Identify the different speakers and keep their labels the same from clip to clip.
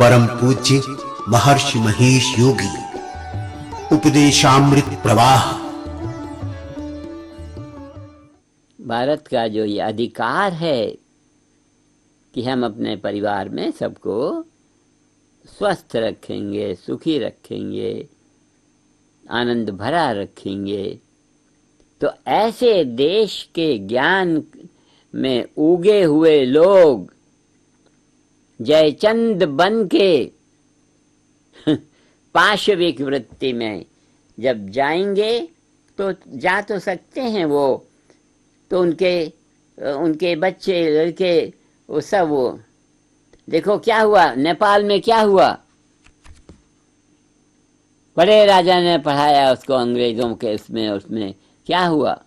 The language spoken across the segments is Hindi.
Speaker 1: परम पूज्य महर्षि महेश योगी उपदेशामृत प्रवाह।
Speaker 2: भारत का जो ये अधिकार है कि हम अपने परिवार में सबको स्वस्थ रखेंगे, सुखी रखेंगे, आनंद भरा रखेंगे, तो ऐसे देश के ज्ञान में उगे हुए लोग जयचंद बन के पाशविक वृत्ति में जब जाएंगे तो जा तो सकते हैं वो, तो उनके बच्चे लड़के वो सब वो देखो क्या हुआ नेपाल में, क्या हुआ, बड़े राजा ने पढ़ाया उसको अंग्रेजों के उसमें क्या हुआ।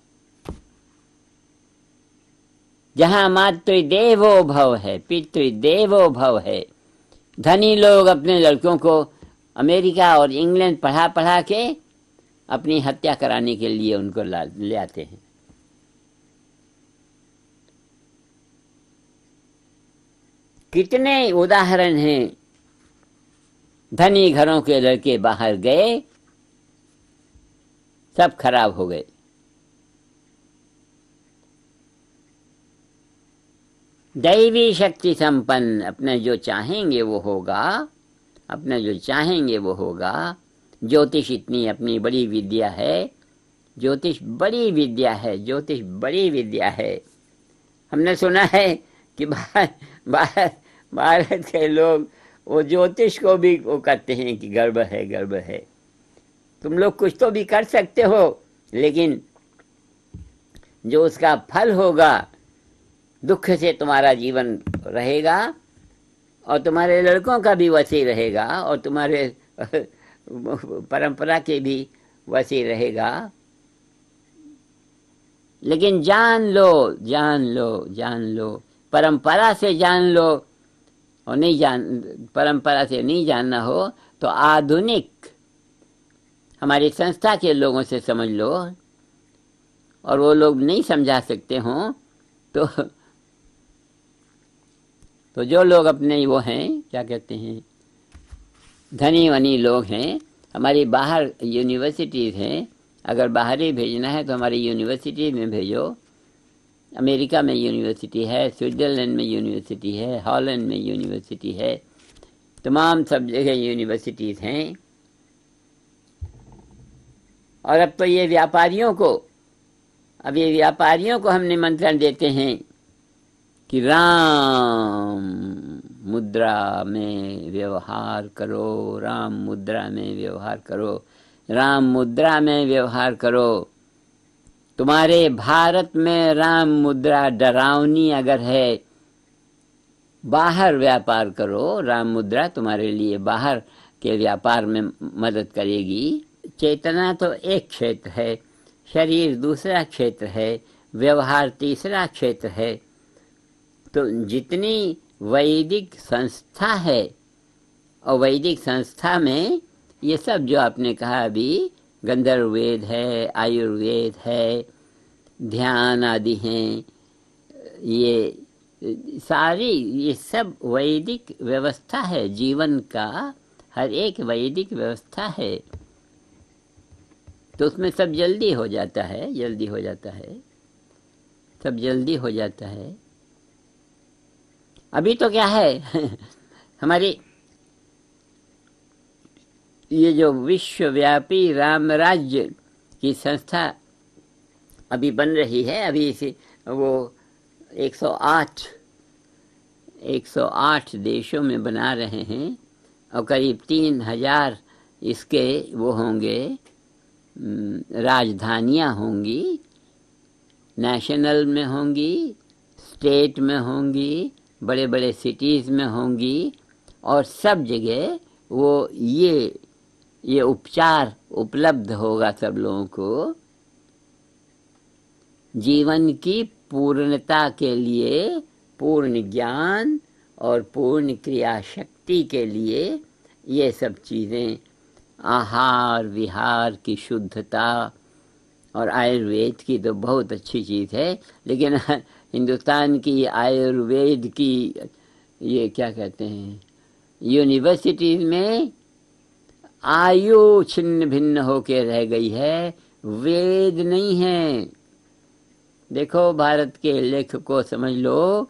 Speaker 2: जहां मातृदेवो भव है, पितृदेवो भव है, धनी लोग अपने लड़कों को अमेरिका और इंग्लैंड पढ़ा के अपनी हत्या कराने के लिए उनको ले आते हैं। कितने उदाहरण हैं, धनी घरों के लड़के बाहर गए, सब खराब हो गए। दैवी शक्ति संपन्न, अपने जो चाहेंगे वो होगा, अपने जो चाहेंगे वो होगा। ज्योतिष इतनी अपनी बड़ी विद्या है, ज्योतिष बड़ी विद्या है, ज्योतिष बड़ी विद्या है। हमने सुना है कि भारत के लोग वो ज्योतिष को भी वो कहते हैं कि गड़बड़ है, गड़बड़ है। तुम लोग कुछ तो भी कर सकते हो, लेकिन जो उसका फल होगा, दुख से तुम्हारा जीवन रहेगा और तुम्हारे लड़कों का भी वैसे रहेगा और तुम्हारे परंपरा के भी वैसे रहेगा। लेकिन जान लो, जान लो, जान लो, परंपरा से जान लो, और परंपरा से नहीं जानना हो तो आधुनिक हमारी संस्था के लोगों से समझ लो, और वो लोग नहीं समझा सकते हों तो जो लोग अपने वो हैं, क्या कहते हैं, धनी वनी लोग हैं, हमारी बाहर यूनिवर्सिटीज़ हैं, अगर बाहर ही भेजना है तो हमारी यूनिवर्सिटी में भेजो। अमेरिका में यूनिवर्सिटी है, स्विट्ज़रलैंड में यूनिवर्सिटी है, हॉलैंड में यूनिवर्सिटी है, तमाम सब जगह यूनिवर्सिटीज़ हैं। और अब तो ये व्यापारियों को हम निमंत्रण देते हैं कि राम मुद्रा में व्यवहार करो, राम मुद्रा में व्यवहार करो, राम मुद्रा में व्यवहार करो। तुम्हारे भारत में राम मुद्रा डरावनी अगर है, बाहर व्यापार करो, राम मुद्रा तुम्हारे लिए बाहर के व्यापार में मदद करेगी। चेतना तो एक क्षेत्र है, शरीर दूसरा क्षेत्र है, व्यवहार तीसरा क्षेत्र है। तो जितनी वैदिक संस्था है, और वैदिक संस्था में ये सब जो आपने कहा अभी, गंधर्व वेद है, आयुर्वेद है, ध्यान आदि हैं, ये सारी ये सब वैदिक व्यवस्था है। जीवन का हर एक वैदिक व्यवस्था है, तो उसमें सब जल्दी हो जाता है, जल्दी हो जाता है, सब जल्दी हो जाता है। अभी तो क्या है हमारी ये जो विश्वव्यापी राम राज्य की संस्था अभी बन रही है, अभी इसे वो 108 देशों में बना रहे हैं, और करीब 3000 इसके वो होंगे, राजधानियाँ होंगी, नेशनल में होंगी, स्टेट में होंगी, बड़े बड़े सिटीज़ में होंगी, और सब जगह वो ये उपचार उपलब्ध होगा सब लोगों को। जीवन की पूर्णता के लिए, पूर्ण ज्ञान और पूर्ण क्रिया शक्ति के लिए ये सब चीज़ें, आहार विहार की शुद्धता और आयुर्वेद की तो बहुत अच्छी चीज़ है, लेकिन हिंदुस्तान की आयुर्वेद की ये क्या कहते हैं, यूनिवर्सिटीज में आयु छिन्न भिन्न होके रह गई है, वेद नहीं है। देखो भारत के लेखक को समझ लो,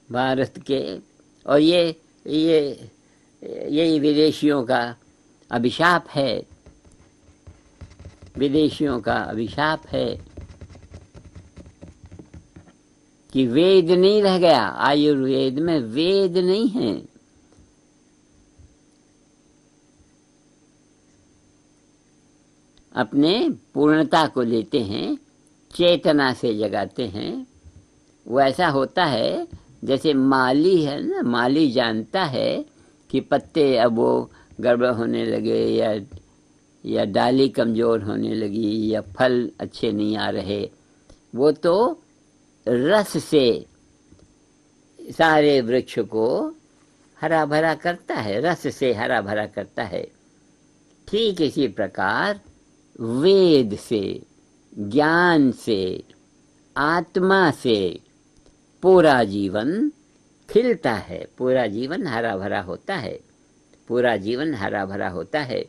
Speaker 2: भारत के, और यही विदेशियों का अभिशाप है, विदेशियों का अभिशाप है कि वेद नहीं रह गया। आयुर्वेद में वेद नहीं है। अपने पूर्णता को लेते हैं, चेतना से जगाते हैं। वो ऐसा होता है जैसे माली है ना, माली जानता है कि पत्ते अब वो गड़बड़ होने लगे या डाली कमज़ोर होने लगी या फल अच्छे नहीं आ रहे, वो तो रस से सारे वृक्ष को हरा भरा करता है, रस से हरा भरा करता है। ठीक इसी प्रकार वेद से, ज्ञान से, आत्मा से पूरा जीवन खिलता है, पूरा जीवन हरा भरा होता है, पूरा जीवन हरा भरा होता है।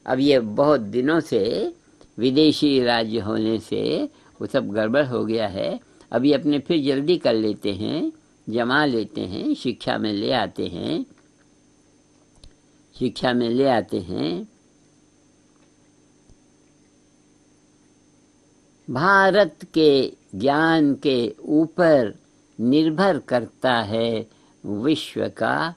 Speaker 2: अब ये बहुत दिनों से विदेशी राज्य होने से वो सब गड़बड़ हो गया है। अभी अपने फिर जल्दी कर लेते हैं, जमा लेते हैं, शिक्षा में ले आते हैं, शिक्षा में ले आते हैं। भारत के ज्ञान के ऊपर निर्भर करता है विश्व का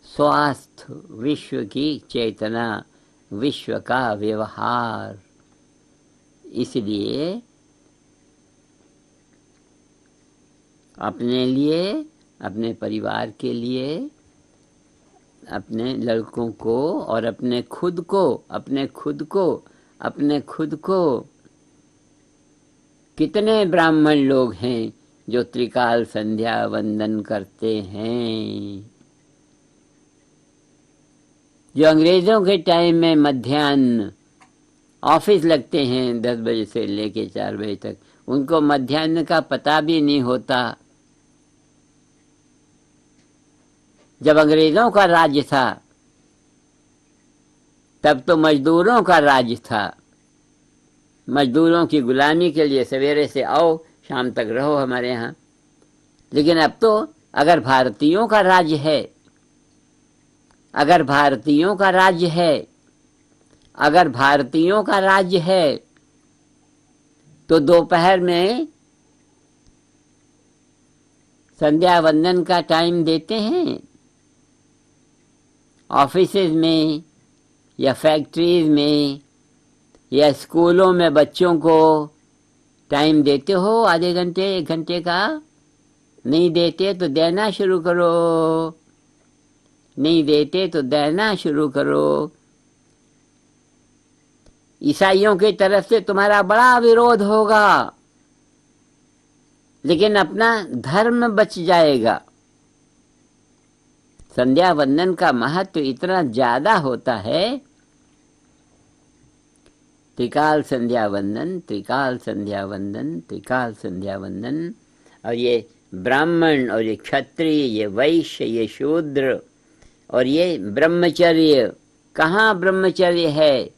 Speaker 2: स्वास्थ्य, विश्व की चेतना, विश्व का व्यवहार। इसलिए अपने लिए, अपने परिवार के लिए, अपने लड़कों को और अपने खुद को कितने ब्राह्मण लोग हैं जो त्रिकाल संध्या वंदन करते हैं, जो अंग्रेजों के टाइम में मध्याह्न ऑफिस लगते हैं 10 बजे से लेके 4 बजे तक, उनको मध्याह्न का पता भी नहीं होता। जब अंग्रेजों का राज्य था तब तो मजदूरों का राज्य था। मजदूरों की गुलामी के लिए सवेरे से आओ, शाम तक रहो हमारे यहाँ। लेकिन अब तो अगर भारतीयों का राज्य है, अगर भारतीयों का राज्य है, अगर भारतीयों का राज्य है, तो दोपहर में संध्या वंदन का टाइम देते हैं। ऑफिसेज में या फैक्ट्रीज में या स्कूलों में बच्चों को टाइम देते हो आधे घंटे 1 घंटे का? नहीं देते तो देना शुरू करो, नहीं देते तो देना शुरू करो। ईसाइयों की तरफ से तुम्हारा बड़ा विरोध होगा, लेकिन अपना धर्म बच जाएगा। संध्या वंदन का महत्व इतना ज्यादा होता है। त्रिकाल संध्या वंदन, त्रिकाल संध्या वंदन, त्रिकाल संध्या वंदन। और ये ब्राह्मण और ये क्षत्रिय, ये वैश्य, ये शूद्र और ये ब्रह्मचर्य, कहाँ ब्रह्मचर्य है?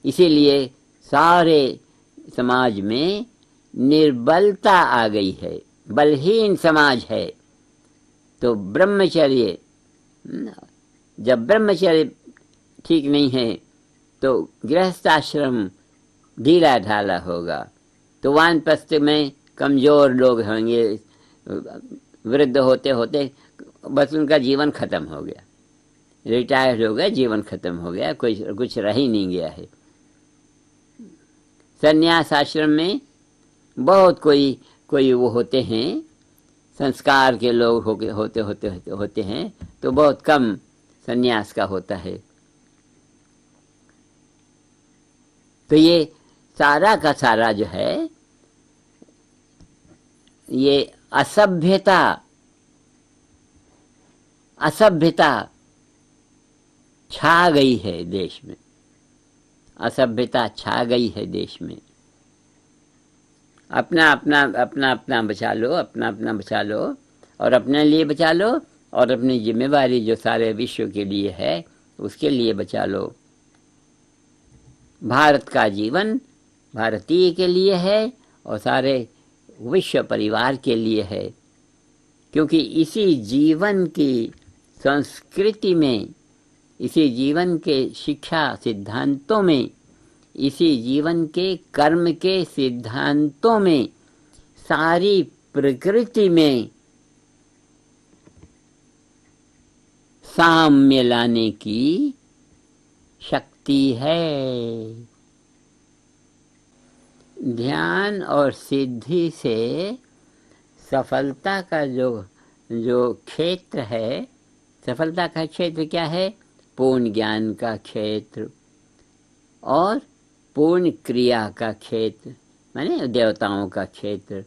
Speaker 2: इसीलिए सारे समाज में निर्बलता आ गई है, बलहीन समाज है। तो ब्रह्मचर्य, जब ब्रह्मचर्य ठीक नहीं है तो गृहस्थ आश्रम ढीला ढाला होगा, तो वानप्रस्थ में कमजोर लोग होंगे, वृद्ध होते होते बस उनका जीवन खत्म हो गया, रिटायर्ड हो गया, जीवन खत्म हो गया, कुछ रह ही नहीं गया है। संन्यास आश्रम में बहुत कोई वो होते हैं, संस्कार के लोग होते हैं, तो बहुत कम संन्यास का होता है। तो ये सारा का सारा जो है, ये असभ्यता छा गई है देश में, असभ्यता छा गई है देश में। अपना अपना बचा लो, अपना अपना बचा लो, और अपने लिए बचा लो और अपनी जिम्मेवारी जो सारे विश्व के लिए है उसके लिए बचा लो। भारत का जीवन भारतीय के लिए है और सारे विश्व परिवार के लिए है, क्योंकि इसी जीवन की संस्कृति में, इसी जीवन के शिक्षा सिद्धांतों में, इसी जीवन के कर्म के सिद्धांतों में, सारी प्रकृति में साम्य लाने की शक्ति है। ध्यान और सिद्धि से सफलता का जो क्षेत्र है, सफलता का क्षेत्र क्या है? पूर्ण ज्ञान का क्षेत्र और पूर्ण क्रिया का क्षेत्र, माने देवताओं का क्षेत्र।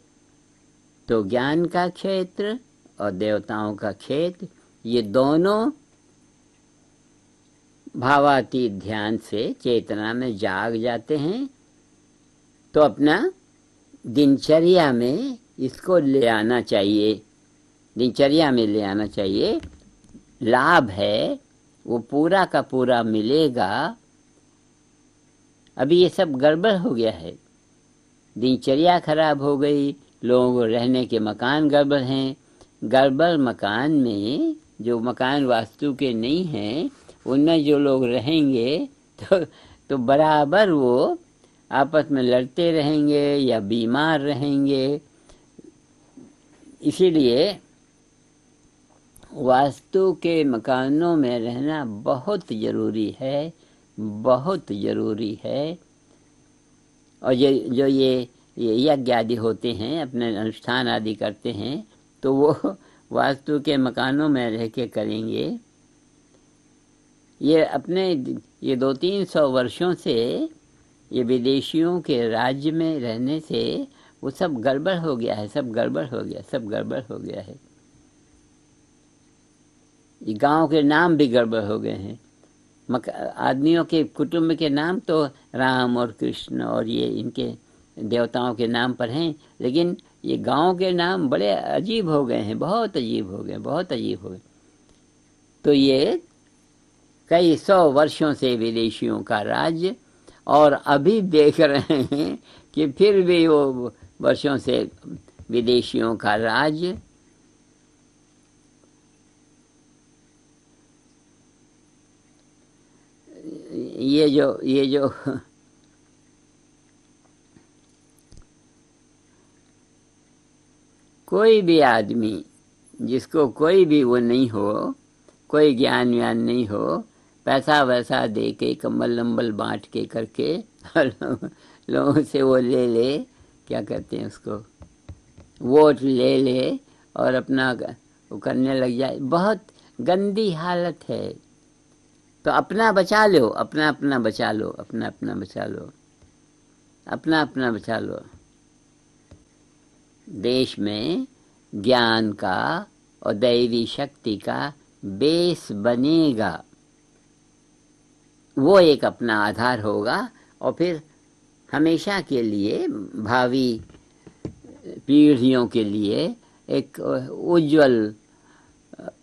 Speaker 2: तो ज्ञान का क्षेत्र और देवताओं का क्षेत्र, ये दोनों भावातीत ध्यान से चेतना में जाग जाते हैं। तो अपना दिनचर्या में इसको ले आना चाहिए, दिनचर्या में ले आना चाहिए। लाभ है वो पूरा का पूरा मिलेगा। अभी ये सब गड़बड़ हो गया है, दिनचर्या खराब हो गई, लोगों को रहने के मकान गड़बड़ हैं। गड़बड़ मकान में, जो मकान वास्तु के नहीं हैं, उनमें जो लोग रहेंगे तो बराबर वो आपस में लड़ते रहेंगे या बीमार रहेंगे। इसीलिए वास्तु के मकानों में रहना बहुत ज़रूरी है, बहुत ज़रूरी है। और ये यज्ञ आदि होते हैं, अपने अनुष्ठान आदि करते हैं, तो वो वास्तु के मकानों में रह के करेंगे। ये 200-300 वर्षों से ये विदेशियों के राज्य में रहने से वो सब गड़बड़ हो गया है, सब गड़बड़ हो गया है। ये गांव के नाम भी गड़बड़ हो गए हैं। आदमियों के कुटुंब के नाम तो राम और कृष्ण और ये इनके देवताओं के नाम पर हैं, लेकिन ये गांव के नाम बड़े अजीब हो गए हैं, बहुत अजीब हो गए। तो ये कई 100 वर्षों से विदेशियों का राज्य, और अभी देख रहे हैं कि फिर भी वो वर्षों से विदेशियों का राज्य। ये जो कोई भी आदमी जिसको कोई भी वो नहीं हो, कोई ज्ञान व्यान नहीं हो, पैसा वैसा दे के कंबल नंबल बांट के करके लोगों से वो ले, क्या कहते हैं उसको, वोट ले और अपना वो करने लग जाए। बहुत गंदी हालत है। तो अपना बचा लो, अपना बचा लो। देश में ज्ञान का और दैवी शक्ति का बेस बनेगा, वो एक अपना आधार होगा, और फिर हमेशा के लिए, भावी पीढ़ियों के लिए एक उज्जवल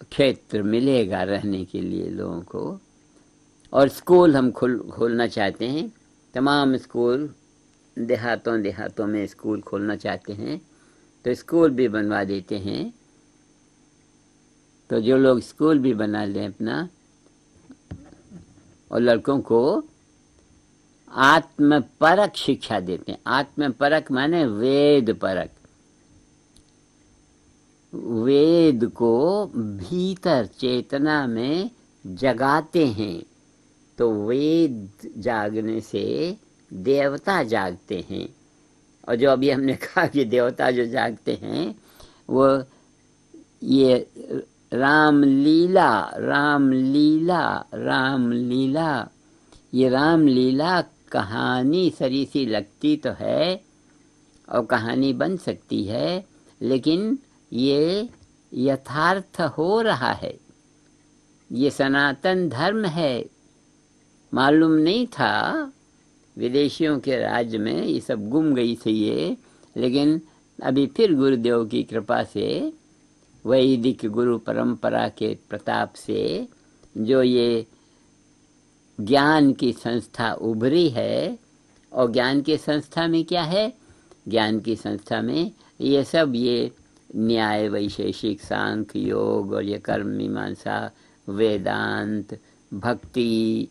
Speaker 2: क्षेत्र मिलेगा रहने के लिए लोगों को। और स्कूल हम खोलना चाहते हैं, तमाम स्कूल देहातों में स्कूल खोलना चाहते हैं, तो स्कूल भी बनवा देते हैं। तो जो लोग स्कूल भी बना लें अपना, और लड़कों को आत्मपरक शिक्षा देते हैं। आत्मपरक माने वेद परक, वेद को भीतर चेतना में जगाते हैं। तो वेद जागने से देवता जागते हैं। और जो अभी हमने कहा कि देवता जो जागते हैं, वो ये रामलीला, ये रामलीला कहानी सरी सी लगती तो है और कहानी बन सकती है, लेकिन ये यथार्थ हो रहा है। ये सनातन धर्म है। मालूम नहीं था, विदेशियों के राज्य में ये सब गुम गई थी ये, लेकिन अभी फिर गुरुदेव की कृपा से वैदिक गुरु परंपरा के प्रताप से जो ये ज्ञान की संस्था उभरी है। और ज्ञान की संस्था में क्या है? ज्ञान की संस्था में ये सब, ये न्याय, वैशेषिक, सांख्य, योग और ये कर्म मीमांसा, वेदांत, भक्ति,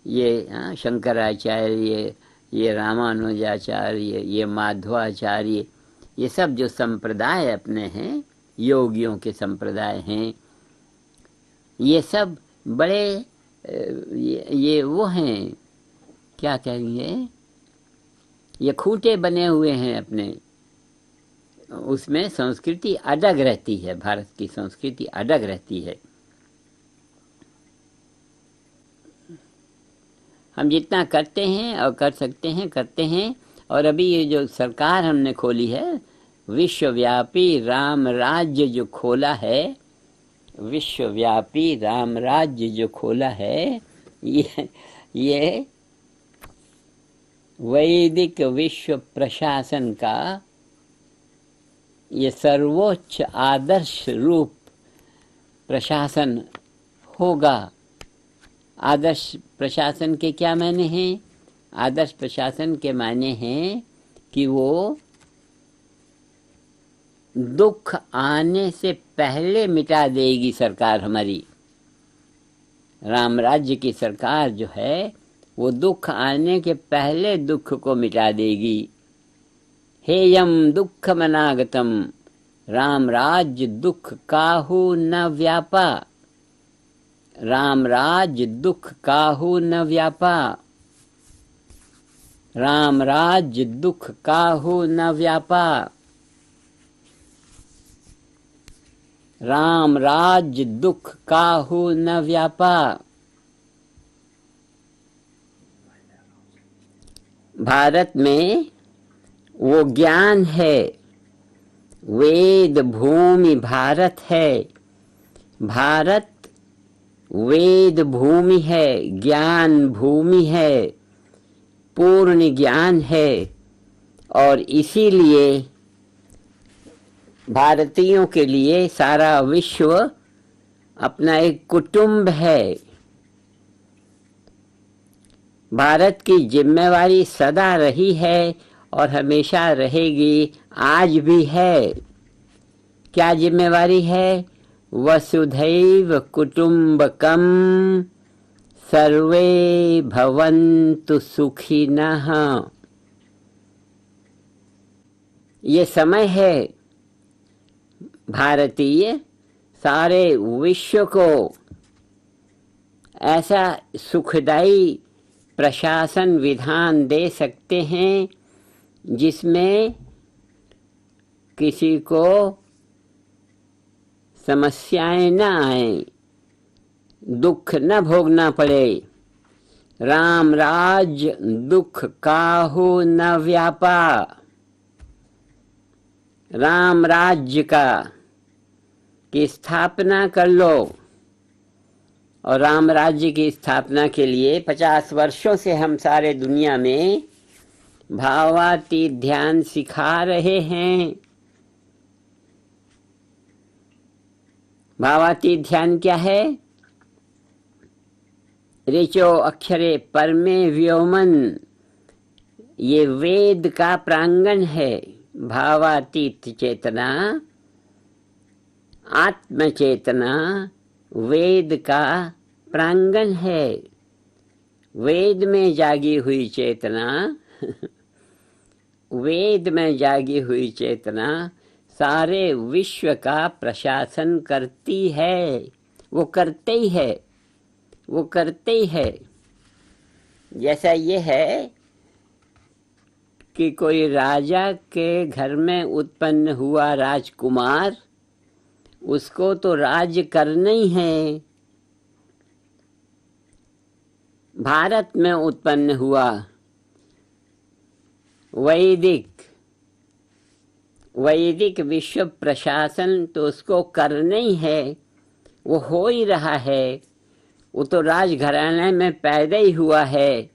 Speaker 2: ये शंकराचार्य, ये रामानुजाचार्य, ये माध्वाचार्य, ये सब जो संप्रदाय अपने हैं, योगियों के संप्रदाय हैं, ये सब बड़े ये वो हैं, क्या कहेंगे, ये खूंटे बने हुए हैं अपने। उसमें संस्कृति अडग रहती है, भारत की संस्कृति अडग रहती है। हम जितना करते हैं और कर सकते हैं करते हैं। और अभी ये जो सरकार हमने खोली है, विश्वव्यापी राम राज्य जो खोला है, विश्वव्यापी राम राज्य जो खोला है, ये वैदिक विश्व प्रशासन का ये सर्वोच्च आदर्श रूप प्रशासन होगा। आदर्श प्रशासन के क्या मायने हैं? आदर्श प्रशासन के मायने हैं कि वो दुख आने से पहले मिटा देगी सरकार हमारी। राम राज्य की सरकार जो है वो दुख आने के पहले दुख को मिटा देगी। हेयम दुःखमनागतम, राम राज्य दुख काहू न व्यापा। राम राज्य दुख काहू न व्यापा। राम राज्य दुख काहू न व्यापा। राम राज्य दुख काहू न व्यापा। भारत में वो ज्ञान है, वेद भूमि भारत है। भारत वेद भूमि है, ज्ञान भूमि है, पूर्ण ज्ञान है। और इसीलिए भारतीयों के लिए सारा विश्व अपना एक कुटुंब है। भारत की जिम्मेवारी सदा रही है और हमेशा रहेगी, आज भी है। क्या जिम्मेवारी है? वसुधैव कुटुंबकम सर्वे भवन्तु सुखिनः। ये समय है भारतीय सारे विश्व को ऐसा सुखदायी प्रशासन विधान दे सकते हैं जिसमें किसी को समस्याएं न आए, दुख न भोगना पड़े। राम राज्य दुख काहू न व्यापा। राम राज्य की स्थापना कर लो। और राम राज्य की स्थापना के लिए 50 वर्षों से हम सारे दुनिया में भावातीत ध्यान सिखा रहे हैं। भावातीत ध्यान क्या है? ऋचो अक्षरे परमे व्योमन, ये वेद का प्रांगण है। भावातीत चेतना, आत्म चेतना वेद का प्रांगण है। वेद में जागी हुई चेतना वेद में जागी हुई चेतना सारे विश्व का प्रशासन करती है। वो करते ही है, वो करते ही है। जैसा ये है कि कोई राजा के घर में उत्पन्न हुआ राजकुमार, उसको तो राज्य करना ही है। भारत में उत्पन्न हुआ वैदिक विश्व प्रशासन तो उसको करना ही है। वो हो ही रहा है। वो तो राजघराने में पैदा ही हुआ है।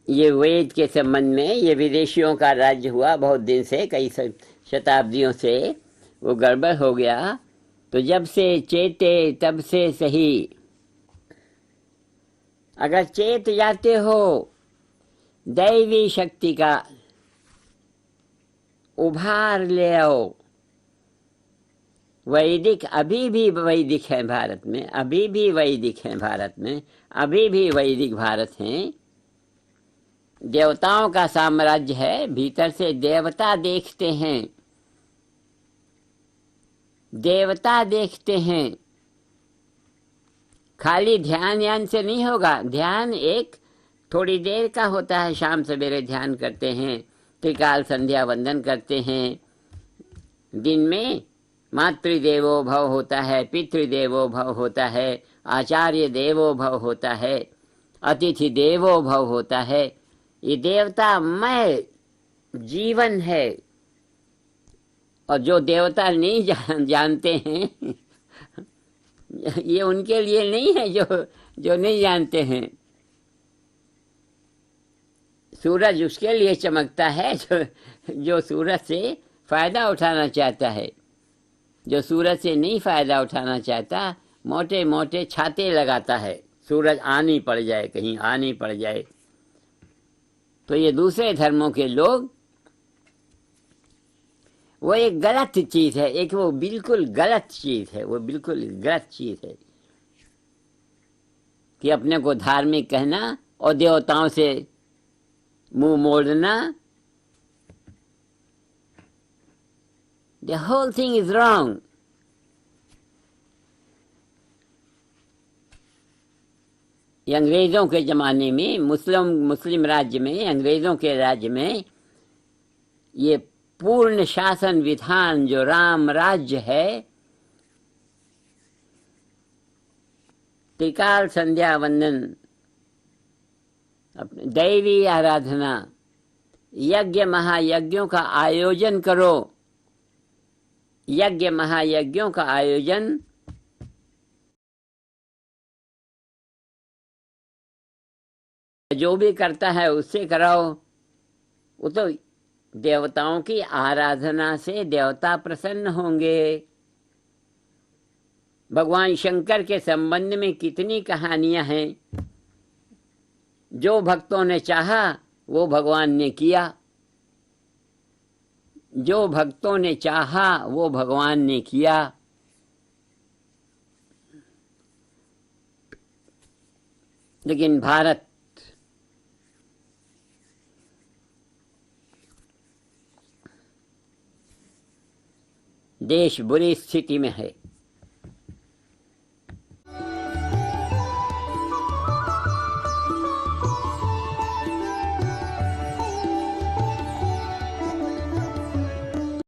Speaker 2: ये वेद के संबंध में ये विदेशियों का राज्य हुआ बहुत दिन से, कई शताब्दियों से वो गड़बड़ हो गया। तो जब से चेते तब से सही, अगर चेत जाते हो दैवी शक्ति का उभार ले आओ। वैदिक अभी भी वैदिक है भारत में, अभी भी वैदिक है भारत में, अभी भी वैदिक भारत है। देवताओं का साम्राज्य है, भीतर से देवता देखते हैं, देवता देखते हैं। खाली ध्यान से नहीं होगा। ध्यान एक थोड़ी देर का होता है, शाम सवेरे ध्यान करते हैं, त्रिकाल संध्या वंदन करते हैं। दिन में मातृदेवो भव होता है, पितृदेवो भव होता है, आचार्य देवो भव होता है, अतिथि देवो भव होता है। ये देवतामय जीवन है। और जो देवता नहीं जानते हैं ये उनके लिए नहीं है, जो नहीं जानते हैं। सूरज उसके लिए चमकता है जो सूरज से फायदा उठाना चाहता है। जो सूरज से नहीं फायदा उठाना चाहता, मोटे मोटे छाते लगाता है, सूरज आनी पड़ जाए, कहीं आनी पड़ जाए। तो ये दूसरे धर्मों के लोग, वो एक गलत चीज है, एक वो बिल्कुल गलत चीज है, वो बिल्कुल गलत चीज है कि अपने को धार्मिक कहना और देवताओं से मुंह मोड़ना। The whole thing is wrong. ये अंग्रेजों के जमाने में, मुस्लिम राज्य में, अंग्रेजों के राज्य में, ये पूर्ण शासन विधान जो राम राज्य है, त्रिकाल संध्या वंदन, दैवी आराधना, यज्ञ महायज्ञों का आयोजन करो। यज्ञ महायज्ञों का आयोजन जो भी करता है उससे कराओ। वो तो देवताओं की आराधना से देवता प्रसन्न होंगे। भगवान शंकर के संबंध में कितनी कहानियां हैं। जो भक्तों ने चाहा वो भगवान ने किया, जो भक्तों ने चाहा वो भगवान ने किया। लेकिन भारत देश बुरी स्थिति में है।